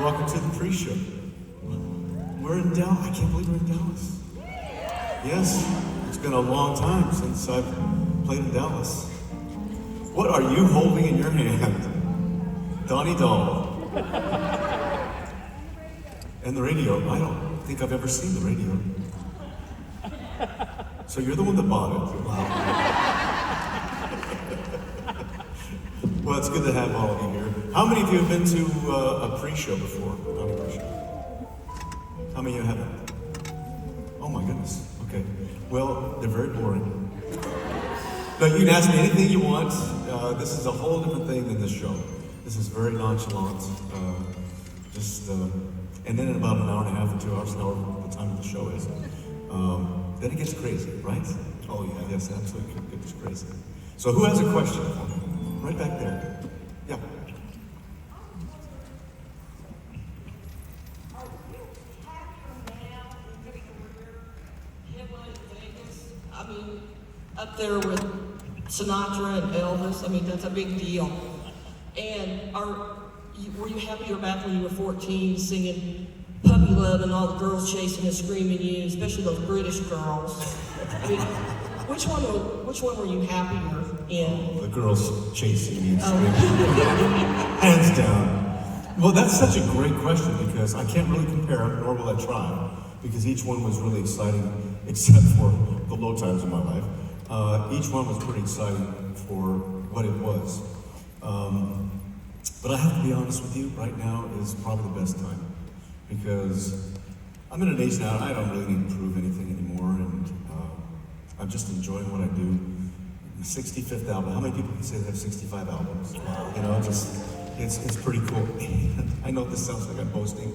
Welcome to the pre-show. We're in Dallas. I can't believe we're in Dallas. Yes, it's been a long time since I've played in Dallas. What are you holding in your hand? Donny Doll. And the radio. I don't think I've ever seen the radio. So you're the one that bought it. Wow. Well, it's good to have all of you here. How many of you have been to a pre-show before? How many of you haven't? Oh my goodness. Okay. Well, they're very boring. But you can ask me anything you want. This is a whole different thing than this show. This is very nonchalant. And then in about an hour and a half or 2 hours, however the time of the show is, then it gets crazy, right? Oh yeah, yes, absolutely, it gets crazy. So who has a question for me? Right back there. Yeah. I mean, up there with Sinatra and Elvis, I mean, that's a big deal. And were you happier back when you were 14 singing Puppy Love and all the girls chasing and screaming you, especially those British girls? I mean, which one were you happier in? The girls chasing me and screaming. Hands down. Well, that's such a great question because I can't really compare them, nor will I try, because each one was really exciting, except for the low times in my life. Each one was pretty exciting for what it was. But I have to be honest with you, right now is probably the best time, because I'm in an age now, I don't really need to prove anything anymore, and I'm just enjoying what I do. The 65th album, how many people can say they have 65 albums? You know, it's pretty cool. I know this sounds like I'm boasting,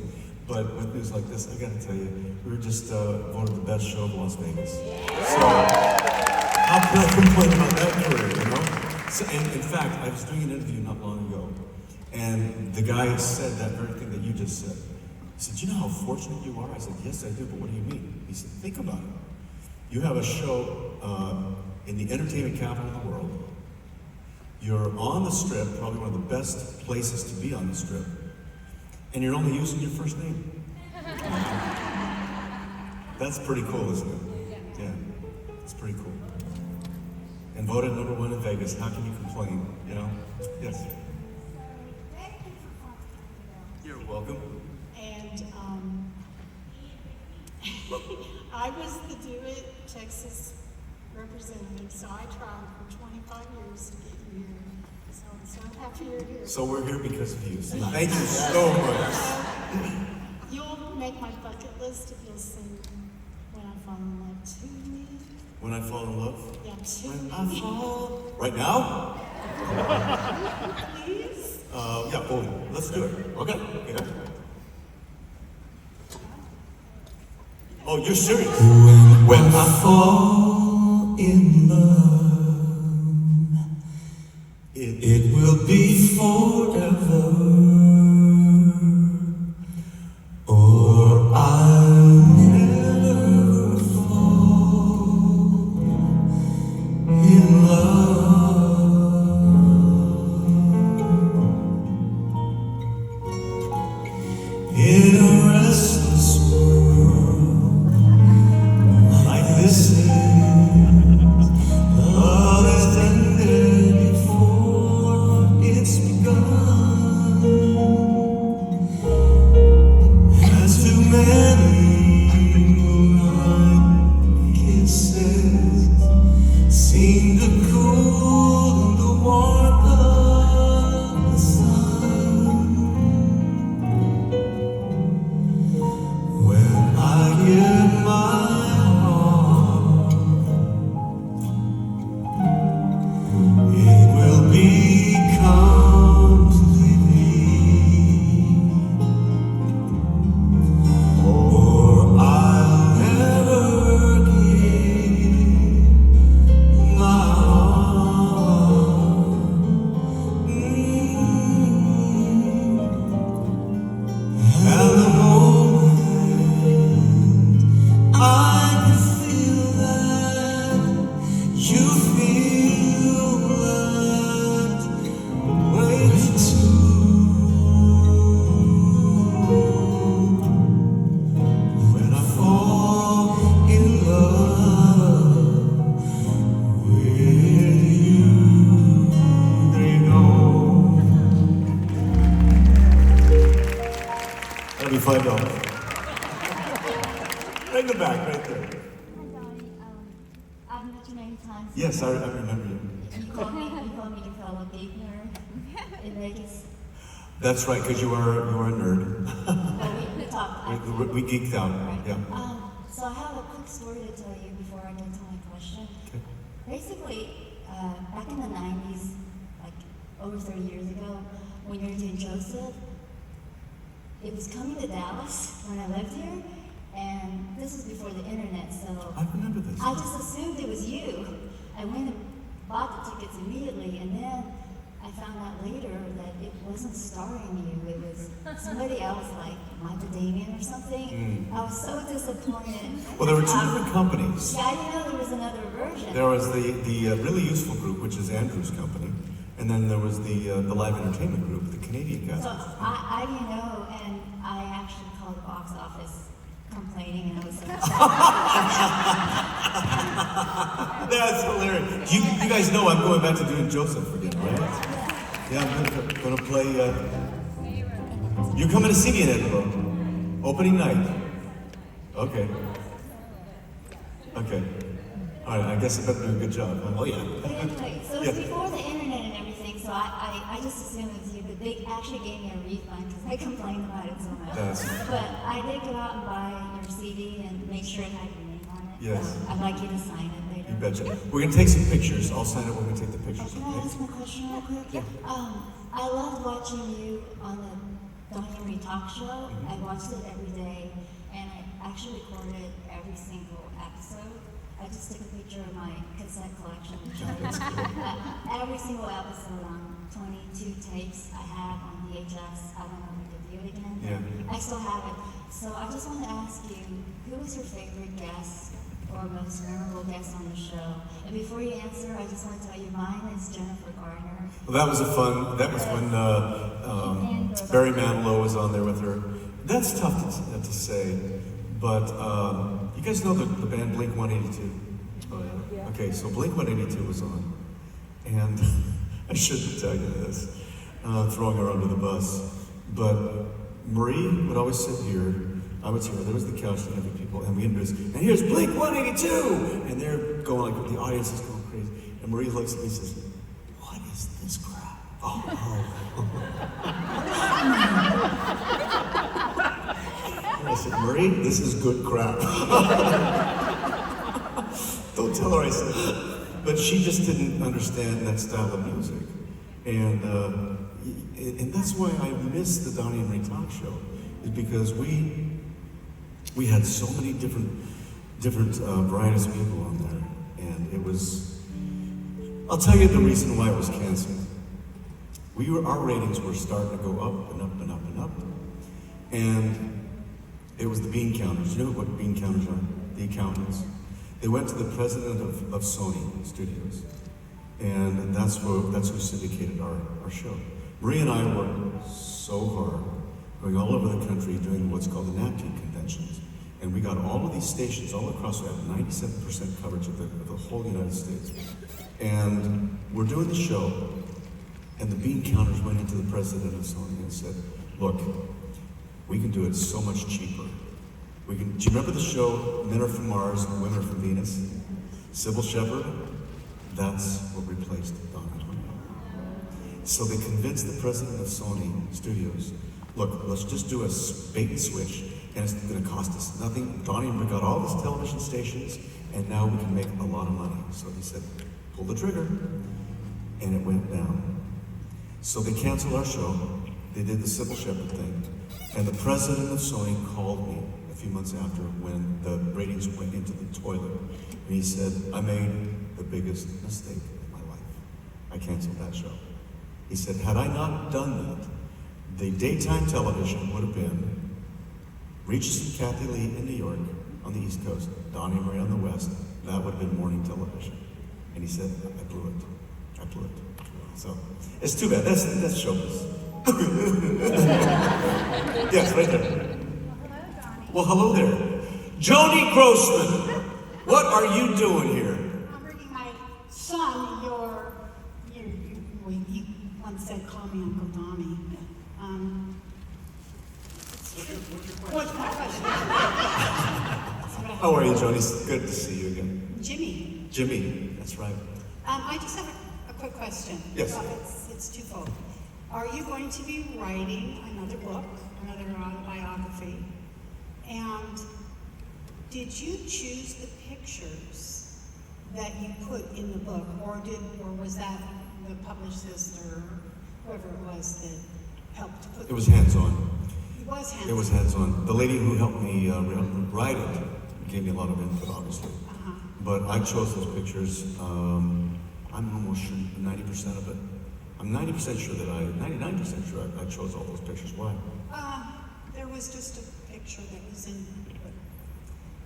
but with news like this, I gotta tell you, we were just voted the best show of Las Vegas. So, how can I complain about that career, you know? So, and in fact, I was doing an interview not long ago, and the guy said that very thing that you just said. He said, "You know how fortunate you are?" I said, "Yes, I do, but what do you mean?" He said, "Think about it. You have a show in the entertainment capital of the world. You're on the Strip, probably one of the best places to be on the Strip, and you're only using your first name." That's pretty cool, isn't it? Yeah, it's pretty cool. And voted #1 in Vegas. How can you complain? You know? Yes. You're welcome. And I was the Do It Texas representative, so I tried for 25 years to get you here. So I'm so happy you're here. So we're here because of you. So thank you so much. You'll make my bucket list if you'll sing When I Fall in Love to me. When I fall in love? Yeah, to When me. I fall. Right now? Please? Yeah, well, let's do it. Okay? Yeah. Oh, you're serious? When I fall in love, it will be forever, or I'll never fall in love. In a restless world like this is, love has ended before it's begun. As too many moonlight kisses seem to cool the warmth of the sun. That'll be $5. Right in the back, right there. Hi, Donny. I've met you many times. Yes, I remember you. You called me your fellow geek nerd in Vegas. That's right, because you are a nerd. Well, we talked. We geeked out. Right. Yeah. So I have a quick story to tell you before I get to my question. Okay. Basically, back in the 90s, like over 30 years ago, when you were doing Joseph, it was coming to Dallas when I lived here, and this was before the internet, so I remember this. I just assumed it was you. I went and bought the tickets immediately, and then I found out later that it wasn't starring you. It was somebody else, like Michael Damian or something. I was so disappointed. Well, there were two different companies. Yeah, I didn't know there was another version. There was the Really Useful Group, which is Andrew's company, and then there was the Live Entertainment Group, the Canadian guys. So I didn't know, and I actually called the box office complaining, and I was so That's hilarious. You guys know I'm going back to doing Joseph again, right? Yeah, I'm gonna play. You're coming to see me in Edinburgh, opening night. Okay. Okay. All right. I guess I better do a good job. Huh? Oh yeah. But anyway, so Yeah. it's before the internet and everything, so I just assumed it was you, but they actually gave me a refund because I complained about it so much. Yes. But I did go out and buy your CD and make sure it had your name on it. Yes. So I'd like you to sign it later. You betcha. We're gonna take some pictures. I'll sign it when we take the pictures. Can I ask one question real quick? Yeah. I loved watching you on the Donny Osmond talk show. I watched it every day, and I actually recorded every single episode. I just took a picture of my cassette collection. Every single episode on 22 tapes I have on VHS. I don't know if I could do it again. Yeah. I still have it. So I just want to ask you, who was your favorite guest or most memorable guest on the show? And before you answer, I just want to tell you mine is Jennifer Garner. Well, that was that was when Barry Manilow was on there with her. That's tough to say, but you guys know the band Blink-182? Oh, yeah. Okay, so Blink-182 was on, and I shouldn't tell you this, throwing her under the bus, but Marie would always sit here. I would see her. There was the couch and every people, and we introduced, and here's Blink-182, and they're going like the audience is going crazy, and Marie looks at me and says, "What is this crap?" Oh. And I said, "Marie, this is good crap." Don't tell her I said that. But she just didn't understand that style of music, and that's why I miss the Donny and Marie talk show, is because we had so many different varieties of people on there, and it was. I'll tell you the reason why it was canceled. Our ratings were starting to go up and up and up and up, and it was the bean counters. You know what bean counters are? The accountants. They went to the president of Sony Studios, and that's who syndicated our show. Marie and I worked so hard, going all over the country doing what's called the NATP conventions. And we got all of these stations all across. We have 97% coverage of the whole United States. And we're doing the show, and the bean counters went into the president of Sony and said, "Look, we can do it so much cheaper. Do you remember the show Men Are From Mars and Women Are From Venus? Sybil Shepherd? That's what replaced Donny Osmond. So they convinced the president of Sony Studios, look, let's just do a bait and switch, and it's going to cost us nothing. Donny and we got all these television stations, and now we can make a lot of money." So he said, "Pull the trigger," and it went down. So they canceled our show. They did the Sybil Shepherd thing, and the president of Sony called me a few months after when the ratings went into the toilet, and he said, "I made the biggest mistake of my life. I canceled that show." He said, "Had I not done that, the daytime television would have been Regis and Kathy Lee in New York on the East Coast, Donny and Marie on the West. That would have been morning television." And he said, "I blew it. I blew it." So it's too bad. That's showbiz. Yes, right there. Well, hello there. Joni Grossman, what are you doing here? I'm bringing my son you once said, "Call me Uncle Donny." It's true. How are you, Joni? It's good to see you again. Jimmy. Jimmy, that's right. I just have a quick question. Yes. It's twofold. Are you going to be writing another book, another autobiography? And did you choose the pictures that you put in the book, or was that the publicist or whoever it was that helped put? It was hands-on. It was hands-on. It was hands-on. The lady who helped me write it gave me a lot of input, obviously. But I chose those pictures. I'm almost sure 90% of it. I'm 90% sure that 99% sure I chose all those pictures. Why? There was just a picture that was in, but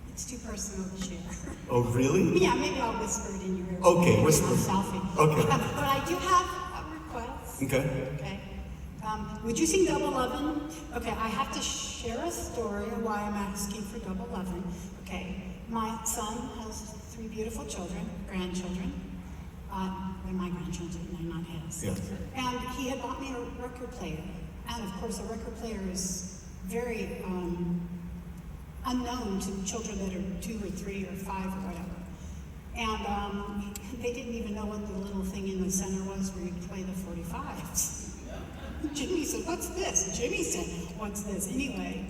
it's too personal to share. Oh, really? Yeah, maybe I'll whisper it in your ear. Okay, whisper. Selfie. Okay. But I do have a request. Okay. Okay. Would you sing Double Lovin'? Okay, I have to share a story of why I'm asking for Double Lovin'. Okay, my son has 3 beautiful children, grandchildren. They're my grandchildren, they're not his. Yes. And he had bought me a record player. And of course, a record player is very unknown to children that are 2 or 3 or 5 or whatever. And they didn't even know what the little thing in the center was where you play the 45s. Jimmy said, "What's this?" Jimmy said, "What's this?" Anyway.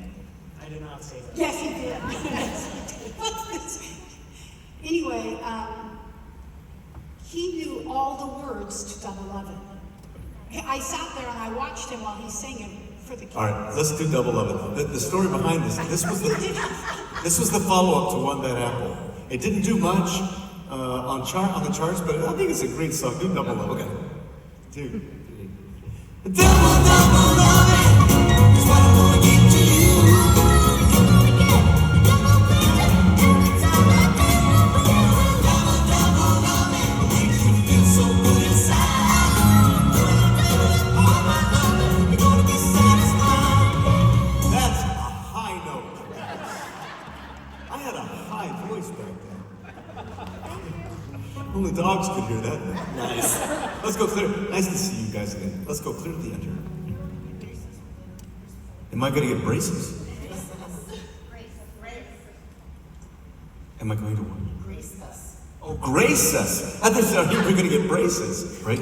I did not say that. Yes, he did. Yes, he did. What's this? Anyway, he knew all the words to Double Lovin'. I sat there and I watched him while he sang it for the kids. All right, let's do Double Lovin'. The story behind this was the follow-up to One Bad Apple. It didn't do much on the charts, but I think it's a great song. Do Double Lovin'. Okay. 2, 3. Double, double lovin' is what I'm gonna give to you. Only dogs could hear that. Nice. Let's go clear. Nice to see you guys again. Let's go clear to the end here. Am I going to get braces? Am I going to what? Grace us. Oh, grace us. I thought we're going to get braces, right?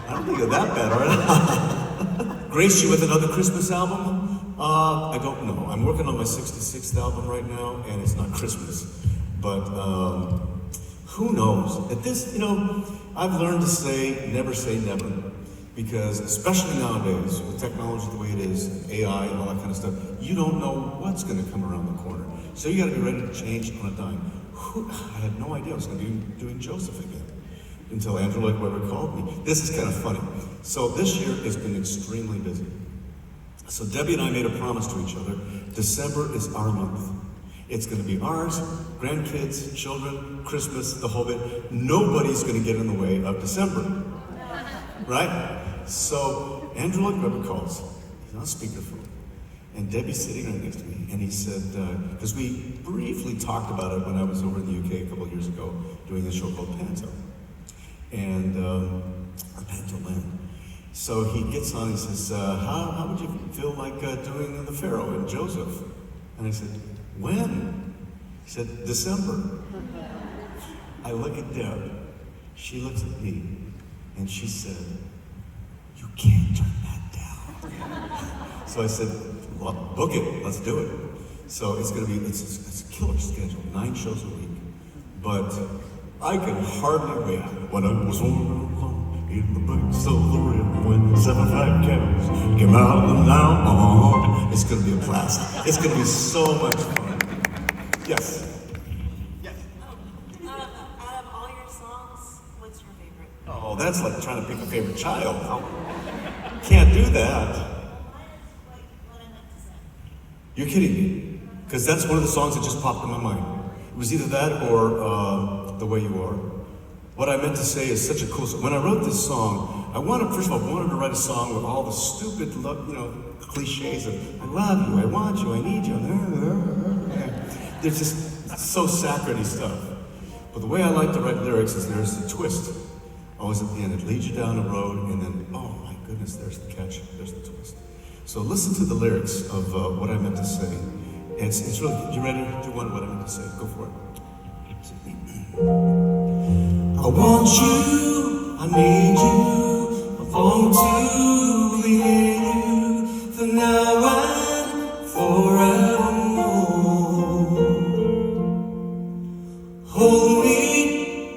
I don't think they're that bad, are they? Grace you with another Christmas album? I don't know. I'm working on my 66th album right now, and it's not Christmas. But who knows? At this, I've learned to say never. Because especially nowadays, with technology the way it is, AI and all that kind of stuff, you don't know what's going to come around the corner. So you got to be ready to change on a dime. I had no idea I was going to be doing Joseph again until Andrew Lloyd Webber called me. This is kind of funny. So this year has been extremely busy. So Debbie and I made a promise to each other. December is our month. It's going to be ours, grandkids, children, Christmas, the whole bit. Nobody's going to get in the way of December. Right? So Andrew Lloyd Webber calls. He's on speakerphone. And Debbie's sitting right next to me. And he said, because we briefly talked about it when I was over in the UK a couple of years ago doing a show called Panto. And, or Panto Land. So he gets on and he says, how would you feel like doing the Pharaoh and Joseph? And I said, when? He said, December. I look at Deb. She looks at me. And she said, you can't turn that down. So I said, well, book it, let's do it. So it's gonna be, it's a killer schedule, 9 shows a week. But I can hardly wait. When I was alone in the banks of the river, when 7 fat cows came out of the now, it's gonna be a blast. It's gonna be so much fun. Yes. Out of all your songs, what's your favorite? Oh, that's like trying to pick a favorite child. Can't do that. Mine is what I meant to say. You're kidding me. Because that's one of the songs that just popped in my mind. It was either that or The Way You Are. What I meant to say is such a cool song. When I wrote this song, first of all, I wanted to write a song with all the stupid, cliches of, I love you, I want you, I need you. They're just so saccharine stuff. But the way I like to write lyrics is there's a twist. Always at the end, it leads you down a road, and then, oh my goodness, there's the catch, there's the twist. So listen to the lyrics of what I meant to say, It's really good. You ready to do what I'm going to say? Go for it. I want you, I need you, I long to be in you for now and forevermore. Hold me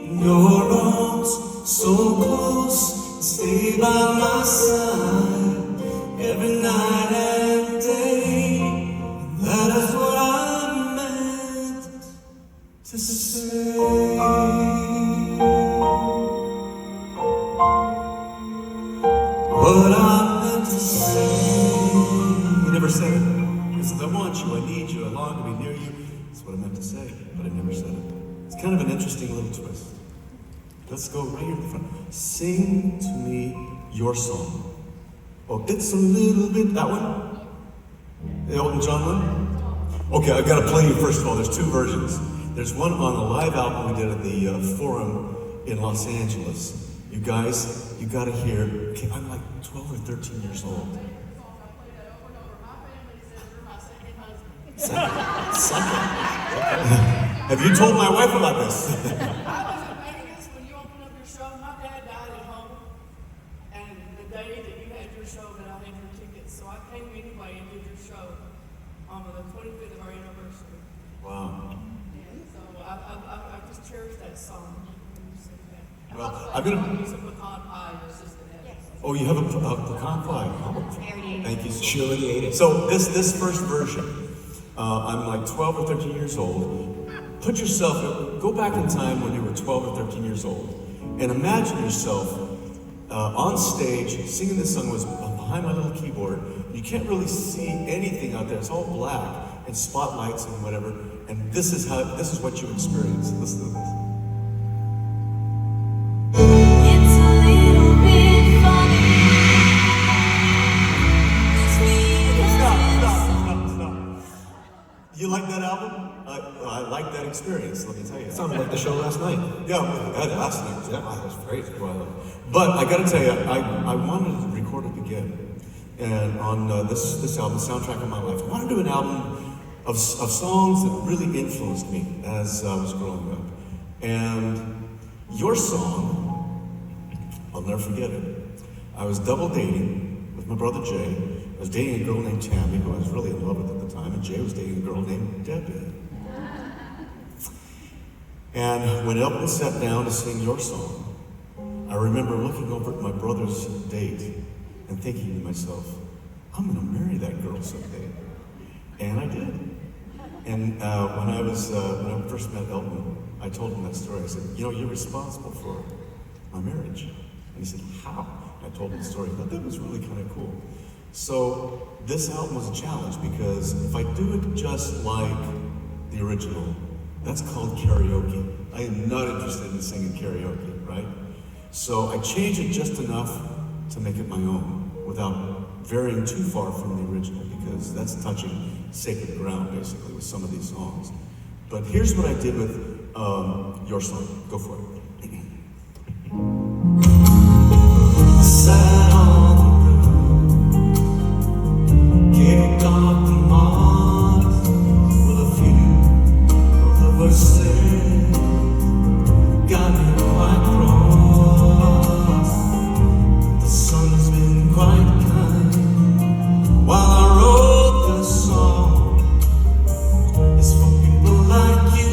in your arms, so close, and stay by my side every night and day. And that is what I meant to say. What I meant to say. You never said it. He says, I want you, I need you, I long to be near you. That's what I meant to say, but I never said it. It's kind of an interesting little twist. Let's go right here in the front. Sing to me your song. Oh, it's a little bit, that one? The Elton John one? Okay, I've got to play you first of all. There's two versions. There's one on the live album we did at the Forum in Los Angeles. You guys, you got to hear. Okay, I'm like 12 or 13 years old. Second. Have you told my wife about this? I was in Vegas when you opened up your show. My dad died at home, and the day that you had your show, that I had your tickets. So I came anyway and did your show on the 25th of our anniversary. Wow. And so I just cherish that song when you sing that. Well, Also, I'm gonna- I use a pecan pie. Your sister had. Oh, you have a pecan pie. Thank you. She already ate it. So this first version, I'm like 12 or 13 years old. Put yourself, go back in time when you were 12 or 13 years old, and imagine yourself on stage singing this song. Was behind my little keyboard. You can't really see anything out there. It's all black and spotlights and whatever. And this is what you experience. Listen to this. It's a little bit funny. Stop. You like that album? I like that experience, let me tell you. Sounded like the show last night. Yeah, last night. Yeah, that was crazy. But I gotta tell you, I wanted to record it again. And on this album, Soundtrack of My Life, I wanted to do an album of songs that really influenced me as I was growing up. And your song, I'll never forget it. I was double dating with my brother Jay. I was dating a girl named Tammy, who I was really in love with at the time, and Jay was dating a girl named Debbie. And when Elton sat down to sing your song, I remember looking over at my brother's date and thinking to myself, I'm gonna marry that girl someday. And I did. And when I first met Elton, I told him that story. I said, you're responsible for my marriage. And he said, how? And I told him the story. I thought that was really kind of cool. So this album was a challenge because if I do it just like the original, that's called karaoke. I am not interested in singing karaoke, right? So I changed it just enough to make it my own without varying too far from the original, because that's touching sacred ground basically with some of these songs. But here's what I did with your song. Go for it. Sat on the roof, kicked off the moss with a few of the verses, got me quite cross. The sun's been quite kind while I wrote this song. It's for people like you.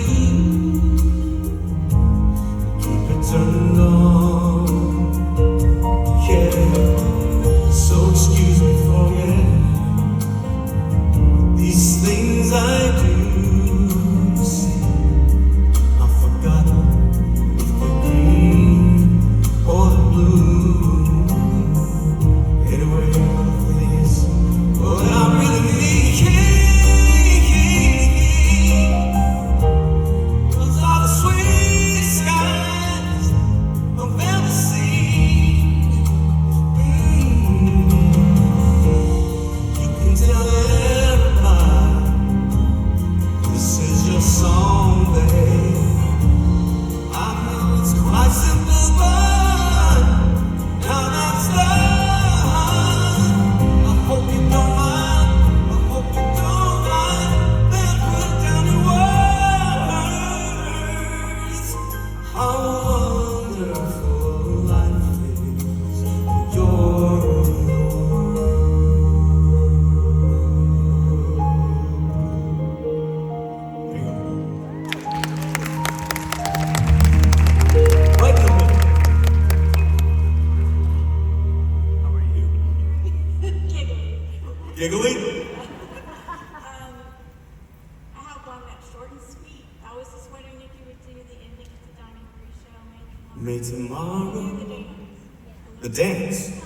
May tomorrow. The dance.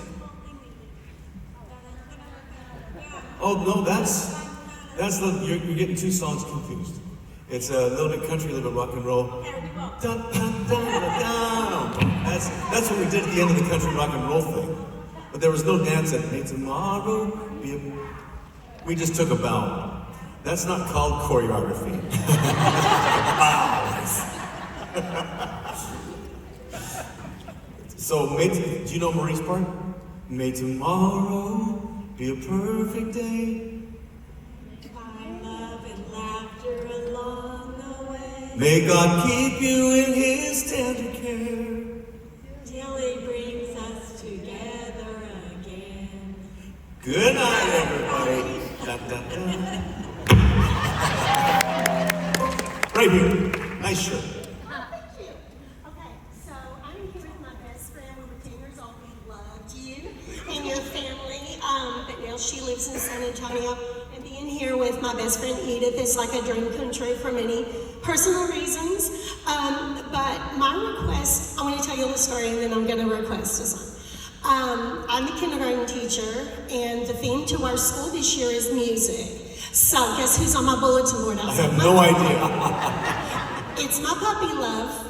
Oh no, that's the you're getting two songs confused. It's a little bit country, a little bit rock and roll. Dun, dun, dun, dun, dun. That's what we did at the end of the country rock and roll thing. But there was no dance at May tomorrow be a... We just took a bow. That's not called choreography. So, do you know Marie's part? May tomorrow be a perfect day. Find love and laughter along the way. May God keep you in His tender care. Till He brings us together again. Good night, everybody. Dun, dun, dun. Right here. Nice shirt. Thank you. Okay, so I'm here with my best friend. We were 10 years old. We loved you and your family. But now she lives in San Antonio. And being here with my best friend Edith is like a dream come true for many personal reasons. But my request, I want to tell you a little story and then I'm going to request a song. I'm a kindergarten teacher and the theme to our school this year is music. So guess who's on my bulletin board? I have no idea. It's my puppy love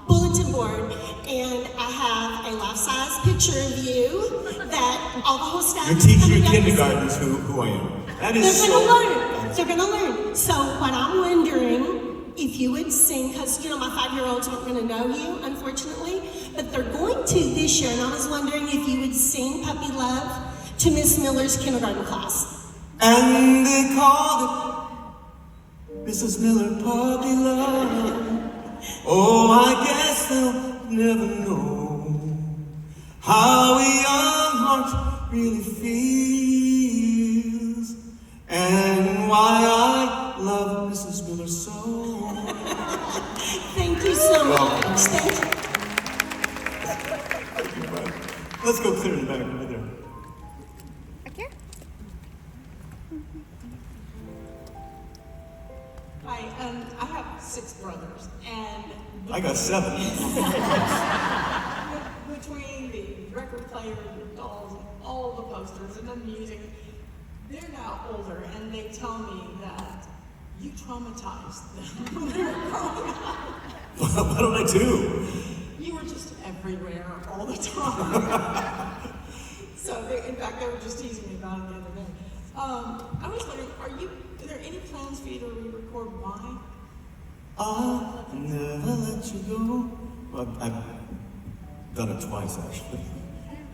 bulletin board, and I have a life-size picture of you that all the whole staff. You're teaching your kindergartens who I am. That is They're so... gonna learn. They're gonna learn. So what I'm wondering, if you would sing, because you know my 5-year-olds aren't gonna know you, unfortunately, but they're going to this year, and I was wondering if you would sing Puppy Love to Miss Miller's kindergarten class. And they called it Mrs. Miller Puppy Love. Oh, I guess they'll never know how a young heart really feels and why I love Mrs. Miller so. Thank you so much. Thank you. Thank you, bud. Let's go clear the back over there. Hi, I have 6 brothers, and I got 7. between the record player, the dolls, and all the posters, and the music, they're now older, and they tell me that you traumatized them when they were growing up. What did I do? You were just everywhere all the time. So, in fact, they were just teasing me about it the other day. I was wondering, are there any plans for you to re-record Why? I'll never let you go. Well, I've done it twice, actually.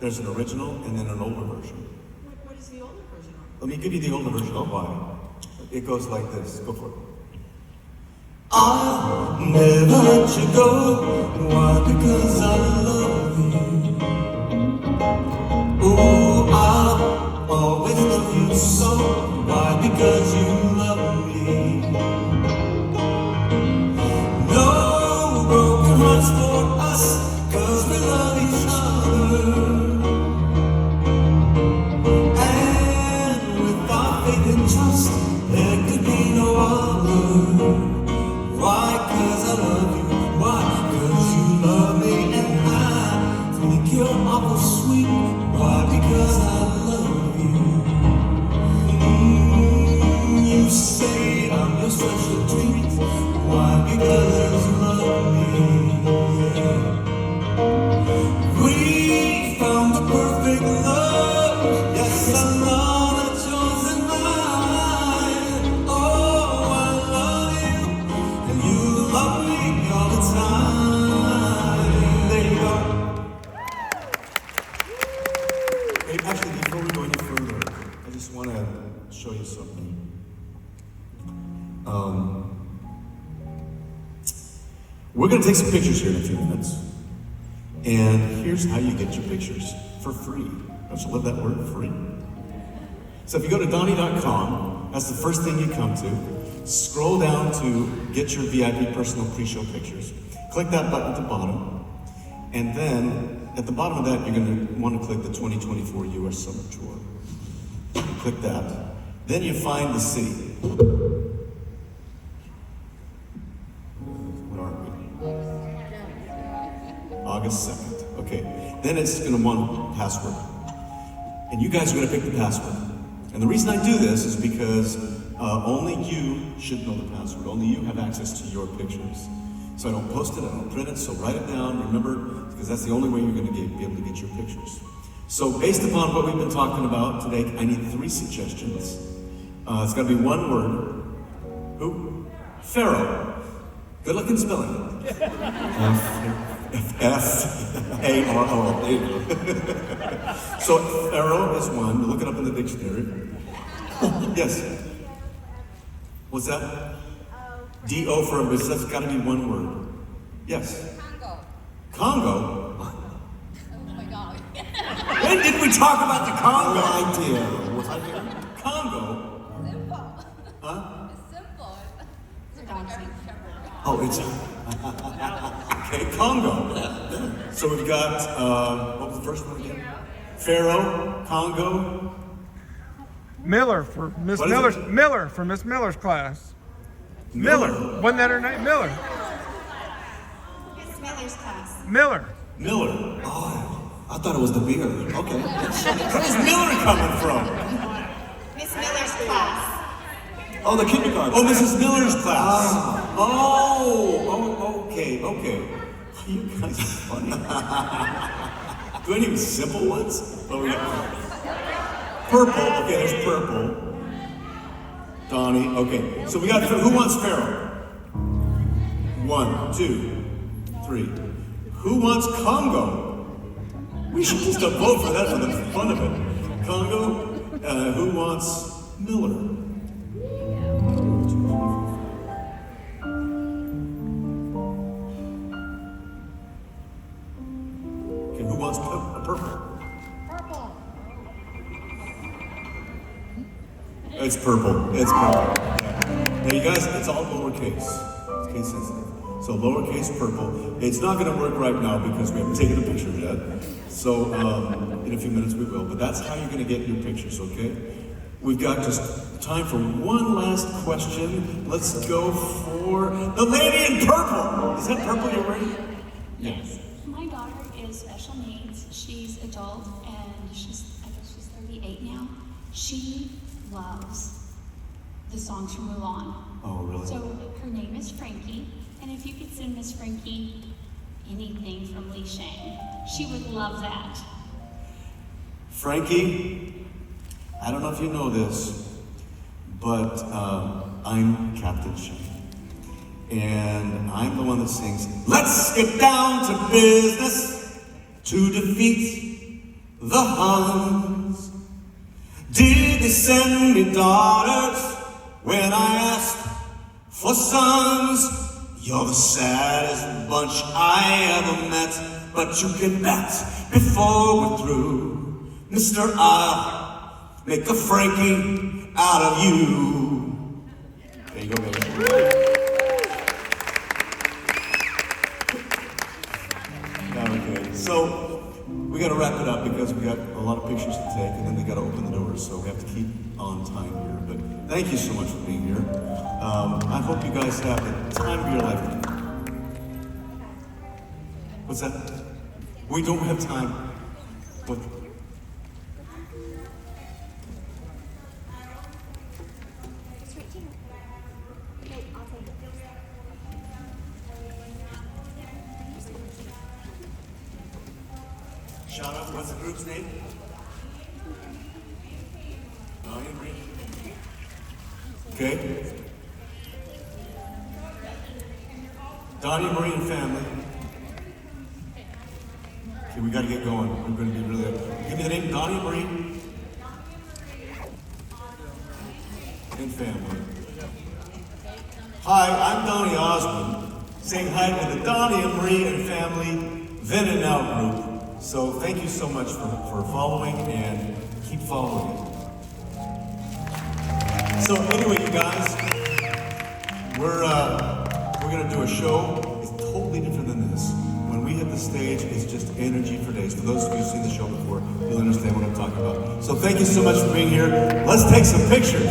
There's an original and then an older version. What is the older version of? Let me give you the older version of Why. It goes like this. Go for it. I'll never let you go. Why? Because I love you. Oh, I'll always love you so. Why? Because you love me. No broken hearts for us, 'cause we love each other. And with our faith and trust, there could be no other. Why? 'Cause I love you. Why? 'Cause you love me and I think you're awful sweet. Why? Because I love you. You say I'm your special treat. Why? Because you love me. We found the perfect love. Yes, I'm not a chosen mine. Oh, I love you, and you love me all the time. There you go. Hey, actually, before we go any further, I just want to show you something. We're going to take some pictures here in a few minutes. And here's how you get your pictures for free. Don't you love that word, free? So if you go to Donny.com, that's the first thing you come to. Scroll down to get your VIP personal pre-show pictures. Click that button at the bottom. And then at the bottom of that, you're going to want to click the 2024 US Summer Tour. Click that. Then you find the city. Where are we? August then it's gonna want password. And you guys are gonna pick the password. And the reason I do this is because only you should know the password. Only you have access to your pictures. So I don't post it, I don't print it, so write it down, remember, because that's the only way you're gonna be able to get your pictures. So based upon what we've been talking about today, I need 3 suggestions. It's gotta be one word. Who? Pharaoh. Good luck in spelling it. F-A-R-O. There you go. So Pharaoh is one. Look it up in the dictionary. Yes. What's that? D-O for a that's got to be one word. Yes. Congo. Congo? Oh my God. When did we talk about the Congo? No idea. Was I here? Congo? Simple. Huh? It's simple. It's a Dog German Shepherd dog. Oh, it's okay. Congo. So we've got what was the first one again? Pharaoh, Congo. Miller for Miss What is Miller's it? Miller for Miss Miller's class. Miller. Wasn't that her name? Miller. Miss Miller's class. Miller. Miller. Oh, I thought it was the beer. Okay. Where's Miller coming from? Miss Miller's class. Oh, the kindergarten. Oh, Mrs. Miller's class. Oh, okay. You guys are funny. Do any of simple ones? Oh, we got purple. Okay, there's purple. Donnie. Okay, so we got who wants Pharaoh? 1, 2, 3. Who wants Congo? We should just vote for that for the fun of it. Congo. Who wants Miller? Okay, who wants purple? It's purple. It's purple. Now, you guys, it's all lowercase. It's case sensitive. So lowercase purple. It's not going to work right now because we haven't taken the picture yet. So in a few minutes we will. But that's how you're going to get your pictures, okay? We've got just time for one last question. Let's go for the lady in purple. Is that purple you're wearing? Yes. My daughter is special needs. She's adult and I guess she's 38 now. She loves the songs from Mulan. Oh, really? So her name is Frankie, and if you could send Miss Frankie anything from Lee Shang, she would love that. Frankie, I don't know if you know this, but I'm Captain Shane. And I'm the one that sings, let's get down to business to defeat the Huns. Did they send me daughters when I asked for sons? You're the saddest bunch I ever met, but you can bet before we're through, Mr. I'll make a Frankie out of you. There you go, baby. Okay, so we got to wrap it up because we got a lot of pictures to take, and then they got to open the doors, so we have to keep on time here. But thank you so much for being here. I hope you guys have the time of your life. What's that? We don't have time. What? Shout out, what's the group's name? Donny and Marie. Okay. Donny, Marie, and family. Okay, we gotta get going. We're gonna be really. Give me the name, Donny, Marie, and family. Hi, I'm Donny Osmond, saying hi to the Donny and Marie and family then and now group. So thank you so much for following and keep following. So anyway, you guys, we're gonna do a show. It's totally different than this. When we hit the stage, it's just energy for days. For those of you who've seen the show before, you'll understand what I'm talking about. So thank you so much for being here. Let's take some pictures.